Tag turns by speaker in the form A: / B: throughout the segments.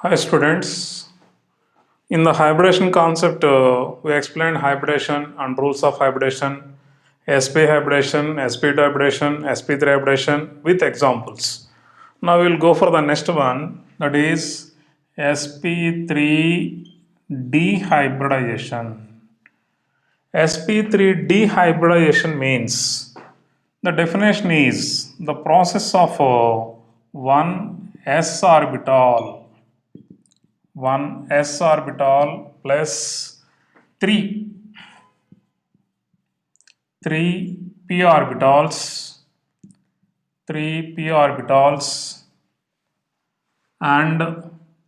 A: Hi students. In the hybridization concept, we explained hybridization and rules of hybridization, SP hybridization, SP2 hybridization, SP3 hybridization with examples. Now we will go for the next one, that is SP3 dehybridization. SP3 dehybridization means the definition is the process of one s orbital plus 3 p orbitals 3 p orbitals and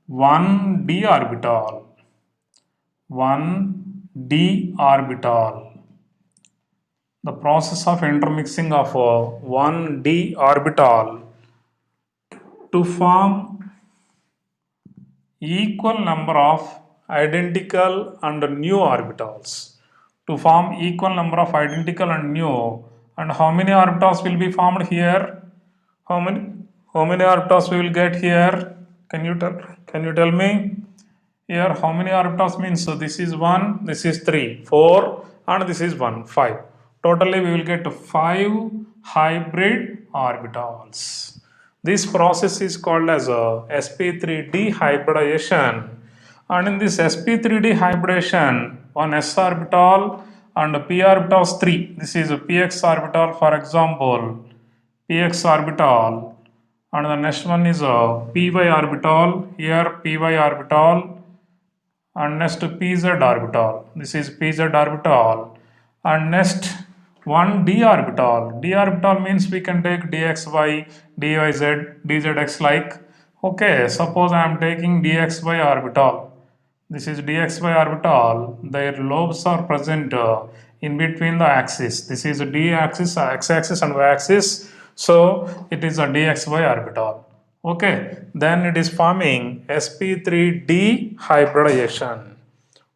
A: 1 d orbital. The process of intermixing of 1 d orbital to form equal number of identical and new orbitals. To form equal number of identical and new, and how many orbitals will be formed here? how many how many orbitals we will get here? Can you tell me here how many orbitals means? So this is 1, this is 3, 4, and this is 1, 5. Totally we will get 5 hybrid orbitals. This process is called as a sp3d hybridization. And in this sp3d hybridization, one s orbital and p orbital is 3. This is a px orbital, for example, px orbital, and the next one is a py orbital, here py orbital, and next pz orbital, this is pz orbital, and next one d orbital. D orbital means we can take dxy, dyz, dzx like. Okay, suppose I am taking dxy orbital. This is dxy orbital, their lobes are present in between the axis. This is a d axis, x axis and y axis, so it is a dxy orbital. Okay, then it is forming sp3d hybridization.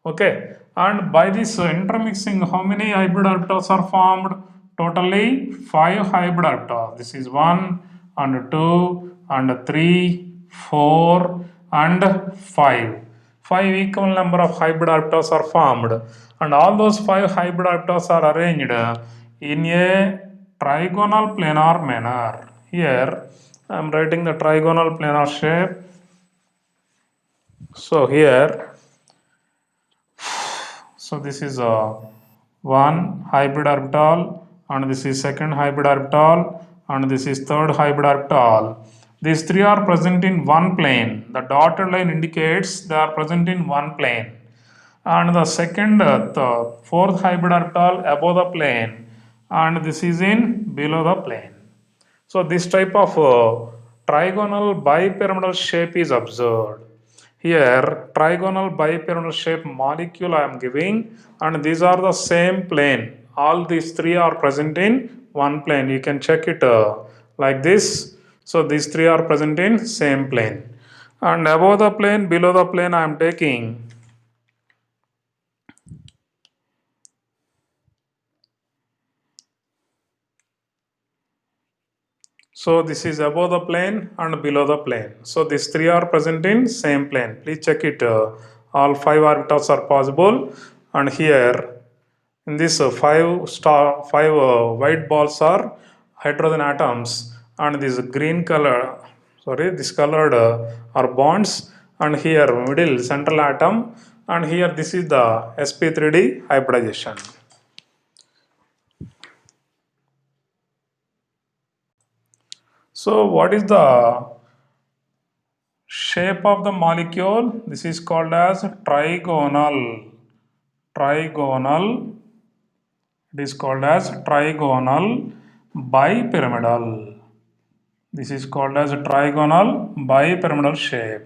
A: Okay, and by this intermixing, how many hybrid orbitals are formed? Totally 5 hybrid orbitals. This is 1 and 2 and 3, 4 and 5. 5 equal number of hybrid orbitals are formed, and all those 5 hybrid orbitals are arranged in a trigonal planar manner. Here I am writing the trigonal planar shape. So here, so this is a one hybrid orbital, and this is second hybrid orbital, and this is third hybrid orbital. These three are present in one plane. The dotted line indicates they are present in one plane. And the second, the fourth hybrid orbital above the plane, and this is in below the plane. So this type of trigonal bipyramidal shape is observed. Here, trigonal bipyramidal shape molecule I am giving, and these are the same plane. All these three are present in one plane. You can check it like this. So these three are present in same plane. And above the plane, below the plane, I am taking. So this is above the plane and below the plane. So these three are present in same plane. Please check it. All 5 orbitals are possible. And here in this 5 white balls are hydrogen atoms, and this green color, sorry, this colored are bonds, and here middle central atom, and here this is the sp3d hybridization. So what is the shape of the molecule? This is called as trigonal. Trigonal. It is called as trigonal bipyramidal. This is called as a trigonal bipyramidal shape.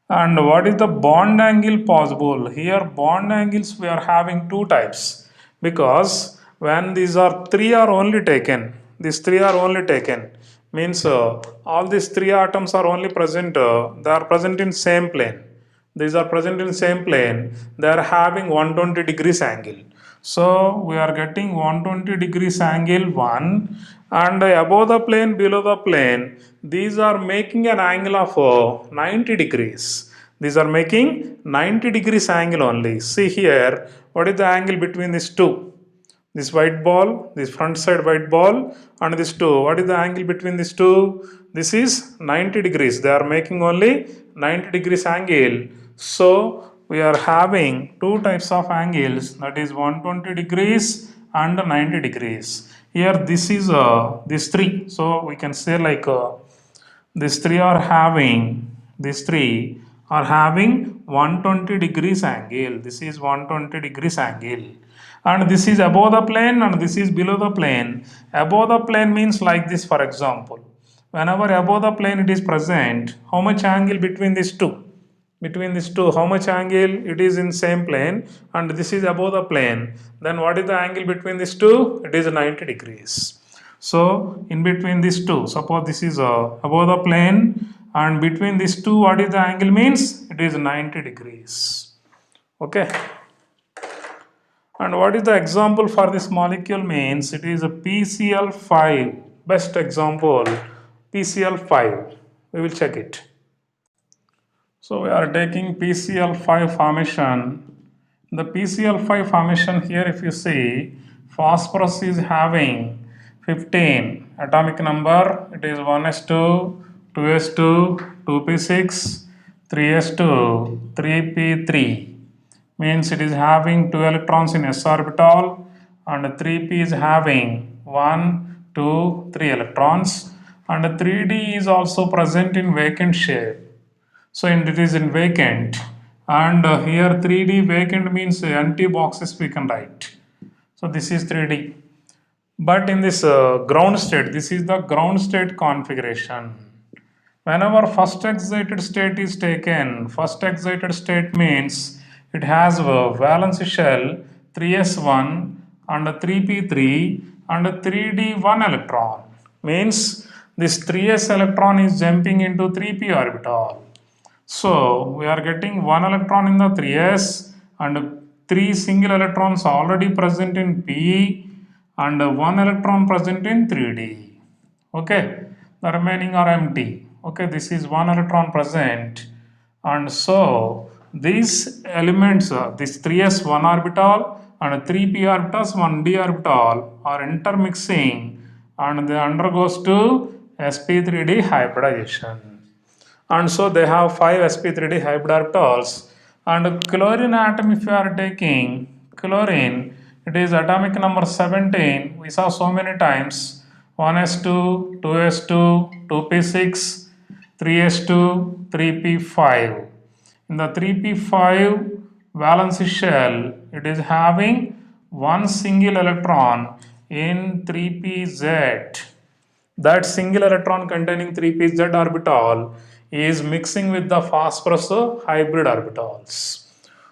A: And what is the bond angle possible? Here bond angles we are having two types, because when these are three are only taken, these three are only taken, means all these three atoms are only present, they are present in same plane. These are present in same plane, they are having 120 degrees angle. So we are getting 120 degrees angle 1, and above the plane, below the plane, these are making an angle of 90 degrees. These are making 90 degrees angle only. See here, what is the angle between these two? This white ball, this front side white ball, and this two. What is the angle between these two? This is 90 degrees. They are making only 90 degrees angle. So we are having two types of angles, that is 120 degrees and 90 degrees. Here this is this three. So we can say like these three are having 120 degrees angle. This is 120 degrees angle, and this is above the plane and this is below the plane. Above the plane means like this. For example, whenever above the plane it is present, how much angle between these two? Between these two, how much angle? It is in same plane and this is above the plane. Then what is the angle between these two? It is 90 degrees. So in between these two, suppose this is above the plane, and between these two, what is the angle means? It is 90 degrees. Okay. And what is the example for this molecule means? It is a PCl5. Best example, PCl5. We will check it. So we are taking PCl5 formation. The PCl5 formation here, if you see, phosphorus is having 15 atomic number. It is 1s2, 2s2, 2p6, 3s2, 3p3. Means it is having 2 electrons in s orbital, and 3p is having 1, 2, 3 electrons, and 3d is also present in vacant shape. So it is in vacant, and here 3D vacant means empty boxes we can write. So this is 3D. But in this ground state, this is the ground state configuration. Whenever first excited state is taken, first excited state means it has a valence shell 3s1 and 3p3 and 3d1 electron. Means this 3s electron is jumping into 3p orbital. So we are getting one electron in the 3s and three single electrons already present in P and one electron present in 3D. Okay, the remaining are empty. Okay, this is one electron present, and so these elements, this 3s 1 orbital and 3p orbitals 1d orbital are intermixing and they undergoes to sp3d hybridization. And so they have 5 sp3d hybrid orbitals. And chlorine atom, if you are taking chlorine, it is atomic number 17. We saw so many times 1s2, 2s2, 2p6, 3s2, 3p5. In the 3p5 valence shell, it is having one single electron in 3pz. That single electron containing 3pz orbital is mixing with the phosphorus hybrid orbitals.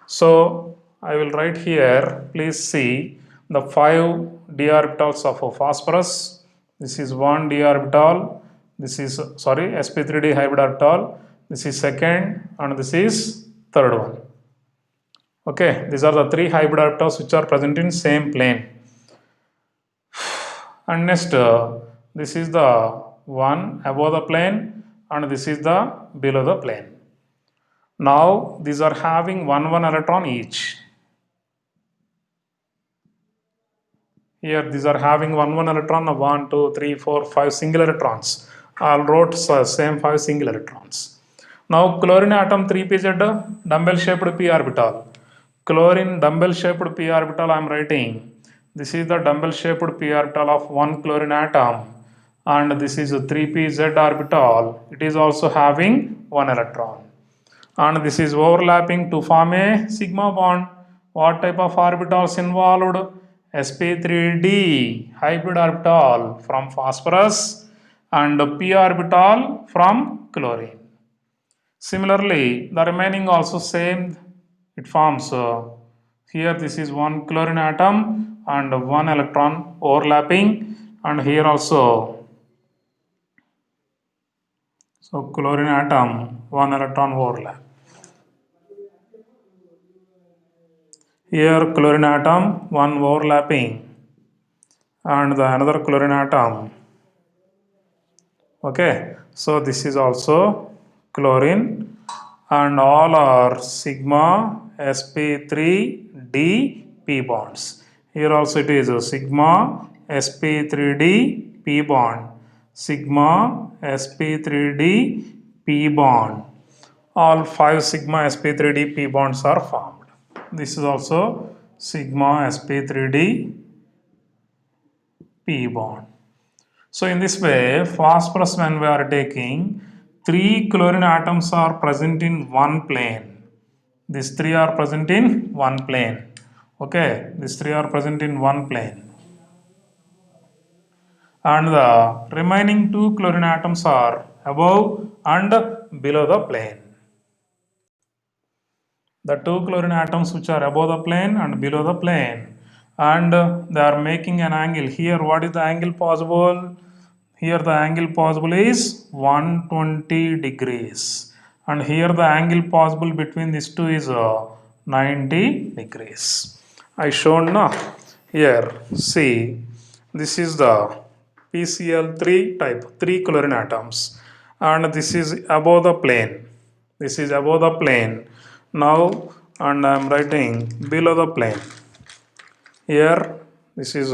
A: So I will write here, please see the 5 d orbitals of a phosphorus. This is 1 d orbital, this is sp3d hybrid orbital, this is second, and this is third one. Okay, these are the 3 hybrid orbitals which are present in same plane. And next, this is the one above the plane and this is the below the plane. Now these are having one electron each. Here these are having one electron, 1, 2, 3, 4, 5 single electrons. I'll wrote same 5 single electrons. Now chlorine atom 3pz dumbbell shaped p orbital. Chlorine dumbbell shaped p orbital I am writing. This is the dumbbell shaped p orbital of one chlorine atom, and this is a 3pz orbital. It is also having one electron, and this is overlapping to form a sigma bond. What type of orbitals involved? sp3d hybrid orbital from phosphorus and p orbital from chlorine. Similarly, the remaining also same. It forms here this is one chlorine atom and one electron overlapping, and here also so chlorine atom one electron overlap. Here chlorine atom one overlapping and the another chlorine atom. Okay, so this is also chlorine and all are sigma sp3d p bonds. Here also it is a sigma sp3d p bond, sigma sp3d p bond. All 5 sigma sp3d p bonds are formed. This is also sigma sp3d p bond. So in this way, phosphorus, when we are taking, 3 chlorine atoms are present in one plane. These 3 are present in one plane. Okay, these 3 are present in one plane. And the remaining 2 chlorine atoms are above and below the plane. The 2 chlorine atoms which are above the plane and below the plane, and they are making an angle. Here, what is the angle possible? Here the angle possible is 120 degrees, and here the angle possible between these two is 90 degrees. I shown now. Here, see, this is the PCl3 type, 3 chlorine atoms, and this is above the plane. This is above the plane. Now, and I am writing below the plane. Here, this is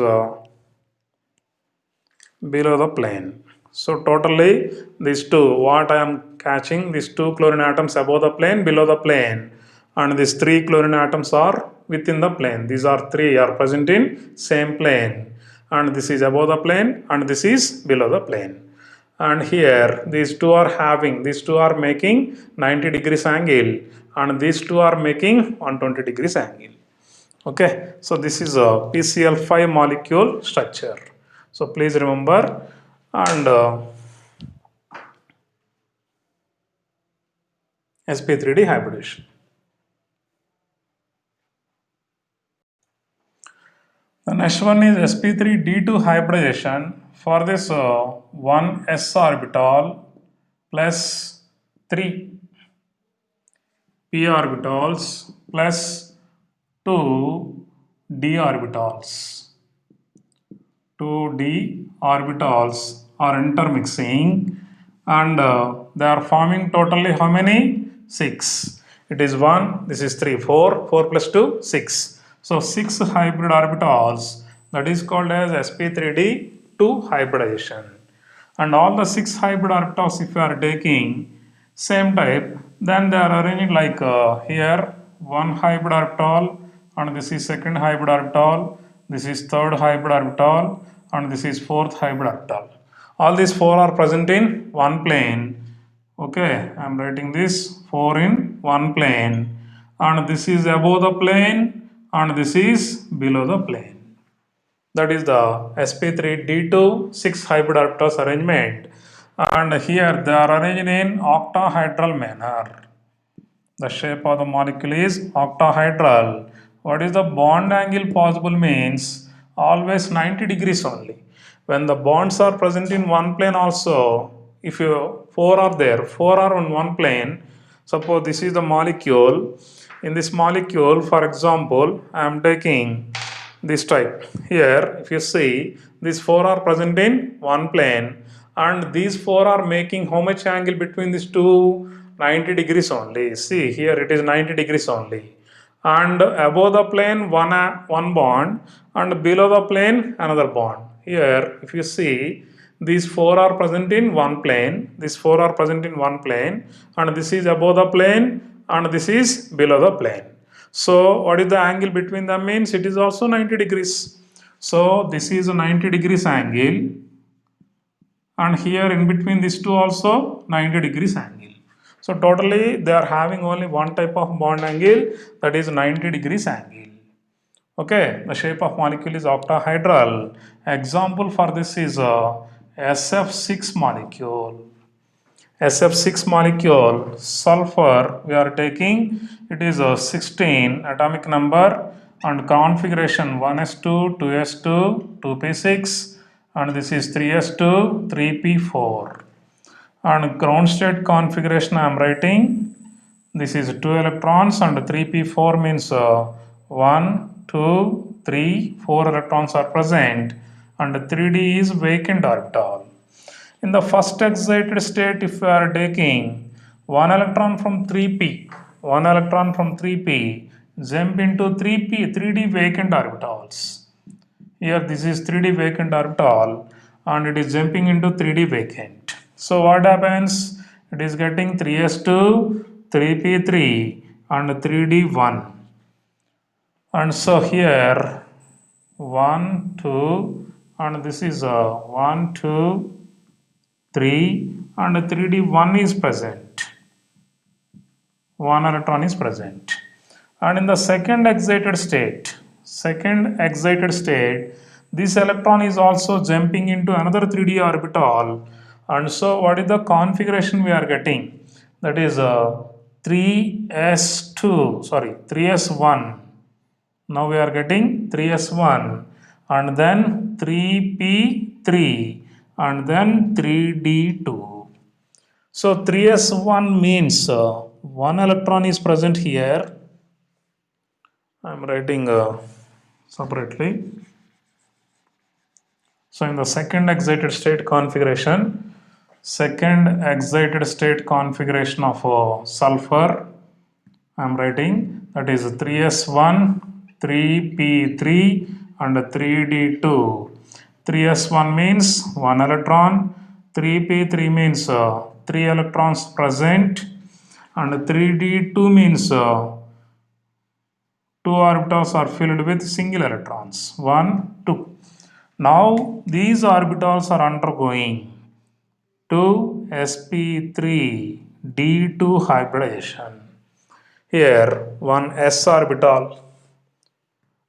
A: below the plane. So totally these two, what I am catching, these 2 chlorine atoms above the plane, below the plane, and these 3 chlorine atoms are within the plane. These are 3 are present in same plane, and this is above the plane and this is below the plane. And here these two are having, these two are making 90 degrees angle, and these two are making 120 degrees angle. Okay, so this is a PCl5 molecule structure. So please remember, and sp3d hybridization. The next one is sp3d2 hybridization. For this, one s orbital plus 3 p orbitals plus 2 d orbitals. 2d orbitals are intermixing, and they are forming totally how many? 6. It is 1, this is 3, 4, 4 plus 2, 6. So 6 hybrid orbitals, that is called as sp3d2 hybridization. And all the 6 hybrid orbitals, if you are taking same type, then they are arranged like here one hybrid orbital, and this is second hybrid orbital, this is third hybrid orbital, and this is fourth hybrid orbital. All these 4 are present in one plane. Okay, I am writing this 4 in one plane, and this is above the plane and this is below the plane. That is the sp3d2 6 hybrid orbitals arrangement, and here they are arranged in octahedral manner. The shape of the molecule is octahedral. What is the bond angle possible means? Always 90 degrees only. When the bonds are present in one plane also, if you 4 are there, 4 are on one plane. Suppose this is the molecule. In this molecule, for example, I am taking this type. Here, if you see, these 4 are present in one plane, and these 4 are making how much angle between these two? 90 degrees only. See, here it is 90 degrees only. And above the plane, one bond, and below the plane, another bond. Here, if you see, these 4 are present in one plane, these 4 are present in one plane, and this is above the plane, and this is below the plane. So what is the angle between them means? It is also 90 degrees. So this is a 90 degrees angle, and here in between these two also 90 degrees angle. So totally they are having only one type of bond angle, that is 90 degrees angle. Okay, the shape of molecule is octahedral. Example for this is a SF6 molecule. SF6 molecule, sulfur we are taking, it is a 16 atomic number, and configuration 1s2, 2s2, 2p6, and this is 3s2, 3p4. And ground state configuration I am writing, this is 2 electrons, and 3p4 means 1, 2, 3, 4 electrons are present, and 3d is vacant orbital. In the first excited state, if you are taking One electron from 3p, one electron from 3p jump into 3d vacant orbitals. Here this is 3d vacant orbital and it is jumping into 3d vacant. So what happens? It is getting 3s2, 3p3 and 3d1. And so here 1, 2 and this is 1, 2, 3 and 3d1 is present. One electron is present. And in the second excited state, this electron is also jumping into another 3d orbital. And so what is the configuration we are getting? That is 3s1. Now we are getting 3s1 and then 3p3 and then 3d2. So 3s1 means one electron is present here. I am writing separately. So in the second excited state configuration of sulfur, I am writing that is 3s1, 3p3 and 3d2. 3s1 means 1 electron, 3p3 means 3 electrons present and 3d2 means 2 orbitals are filled with single electrons 1, 2. Now these orbitals are undergoing 2 sp3 d2 hybridization. Here one s orbital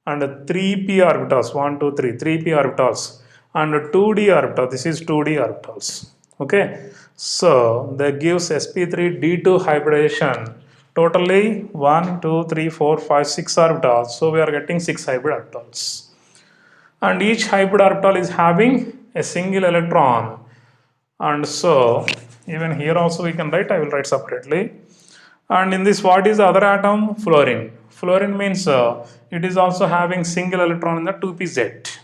A: and 3p orbitals 1, 2, 3, 3p orbitals and 2d orbital. This is 2d orbitals. Okay, so that gives sp3 d2 hybridization. Totally 1, 2, 3, 4, 5, 6 orbitals. So we are getting 6 hybrid orbitals. And each hybrid orbital is having a single electron. And so even here also we can write, I will write separately. And in this, what is the other atom? Fluorine. Fluorine means it is also having single electron in the 2pz.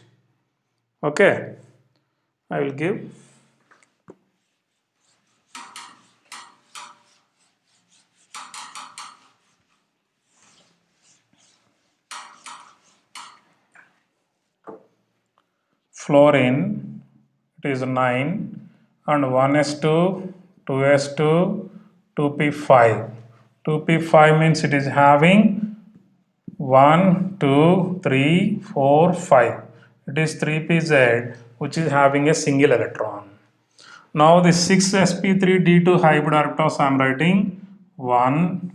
A: Okay, I will give. Fluorine, it is 9 and 1s2, 2s2, 2p5. 2p5 means it is having 1, 2, 3, 4, 5. It is 3pz which is having a single electron. Now the 6 sp3d2 hybrid orbitals I am writing 1,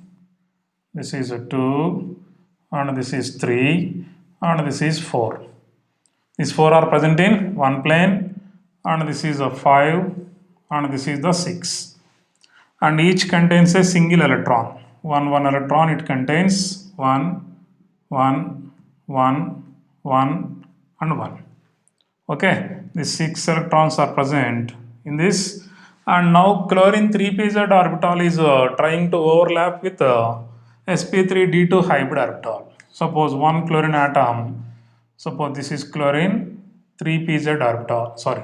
A: this is a 2 and this is 3 and this is 4. These 4 are present in one plane and this is a 5 and this is the 6. And each contains a single electron. One electron it contains 1, 1, 1, 1 and 1. Okay, these 6 electrons are present in this. And now chlorine 3pz orbital is trying to overlap with sp3d2 hybrid orbital. Suppose one chlorine atom, suppose this is chlorine 3pz orbital, sorry,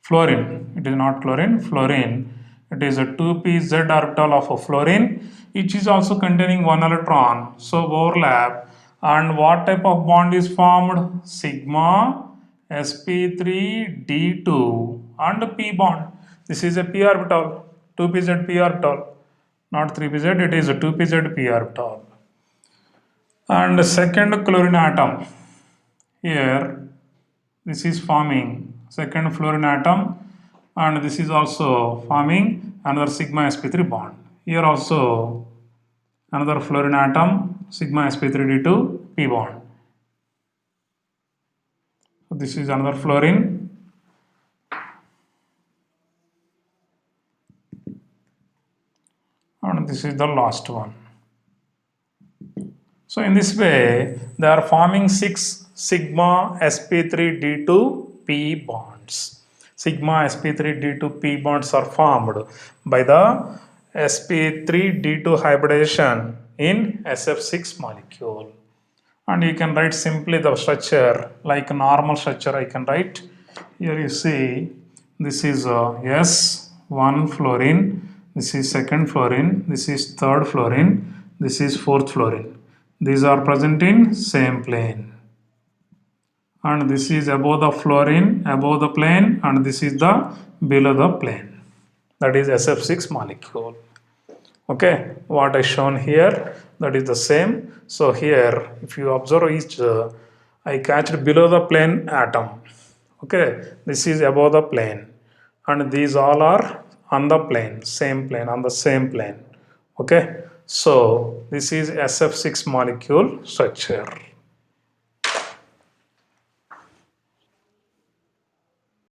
A: fluorine, it is not chlorine, fluorine, it is a 2pz orbital of a fluorine, which is also containing one electron, so overlap. And what type of bond is formed? Sigma sp3d2 and p bond. This is a p orbital, 2pz p orbital, not 3pz, it is a 2pz p orbital. And second chlorine atom, here this is forming second fluorine atom and this is also forming another sigma sp3 bond. Here also another fluorine atom, sigma sp3d2 p bond. So this is another fluorine. And this is the last one. So in this way, they are forming 6 sigma sp3d2 p bonds. Sigma sp3d2 p bonds are formed by the sp3d2 hybridization in SF6 molecule. And you can write simply the structure like a normal structure. I can write here. You see, this is S1 fluorine, this is second fluorine, this is third fluorine, this is fourth fluorine. These are present in same plane. And this is above the fluorine, above the plane, and this is the below the plane. That is SF6 molecule. Okay, what I shown here, that is the same. So here, if you observe each, I catched below the plane atom. Okay, this is above the plane, and these all are on the plane, same plane, on the same plane. Okay, so this is SF6 molecule structure.